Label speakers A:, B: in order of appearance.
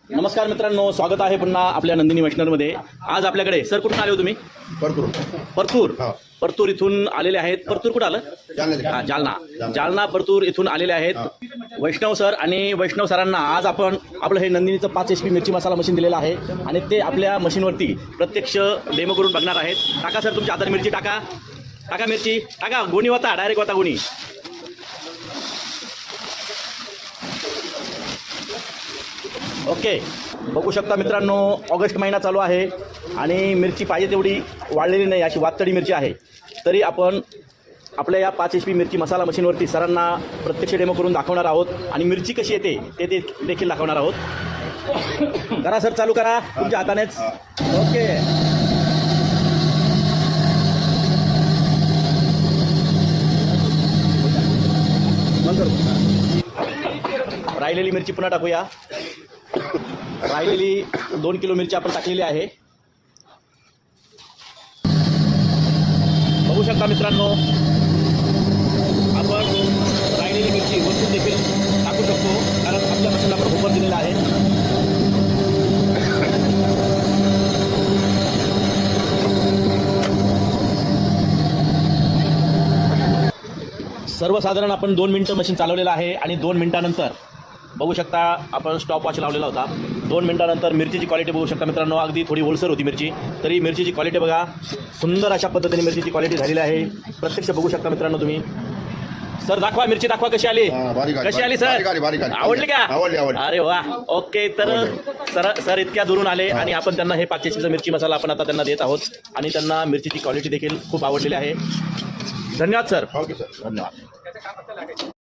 A: नमस्कार मित्रांनो, स्वागत आहे पुन्हा आपल्या नंदिनी वैष्णवमध्ये। आज आपल्याकडे सर कुठून आले हो तुम्ही? परतूर परतूर इथून आलेले आहेत। परतूर कुठं आलं? जालना परतूर इथून आलेले आहेत वैष्णव सर। आणि वैष्णव सरांना आज आपण आपलं हे नंदिनीचं 5 HP मिरची मसाला मशीन दिलेलं आहे आणि ते आपल्या मशीनवरती प्रत्यक्ष डेमो करून बघणार आहेत। टाका सर तुमच्या हातात मिरची, टाका मिरची, टाका गोणी होता, डायरेक्ट होता गोणी। ओके, बघू शकता मित्रांनो, ऑगस्ट महिना चालू आहे आणि मिरची पाहिजे तेवढी वाढलेली नाही, अशी वातडी मिरची आहे। तरी आपण आपल्या या 5 HP मिरची मसाला मशीनवरती सरांना प्रत्यक्ष डेमो करून दाखवणार आहोत आणि मिरची कशी येते ते देखील दाखवणार आहोत। करा सर, चालू करा तुमच्या हातानेच। ओके, राहिलेली मिरची पुन्हा टाकूया। राहिलेली 2 किलो मिरची आपण टाकलेली आहे। बघू शकता मित्रांनो, आपण राहिलेली मिरची वरतून देखील टाकू शकतो, कारण आपल्या मशीनला आपण होपर दिलेला आहे। सर्वसाधारण आपण 2 मिनिटं मशीन चालवलेलं आहे आणि 2 मिनिटानंतर बघू शकता, आपण स्टॉप वॉच लावलेला होता। 2 मिनिटानंतर मिरचीची क्वालिटी बघू शकता मित्रांनो, अगदी थोडी ओलसर होती मिरची, तरी मिरचीची क्वालिटी बघा, सुंदर अशा पद्धतीने मिरचीची क्वालिटी झालेली आहे। प्रत्यक्ष बघू शकता मित्रांनो तुम्ही। सर दाखवा, मिरची दाखवा कशी आली, कशी आली सर? आवडली का? अरे वा, ओके। तर सर इतक्या दुरून आले आणि आपण त्यांना हे 5 HP मिरची मसाला आपण आता त्यांना देत आहोत आणि त्यांना मिरचीची क्वालिटी देखील खूप आवडलेली आहे। धन्यवाद सर।
B: ओके सर,
A: धन्यवाद।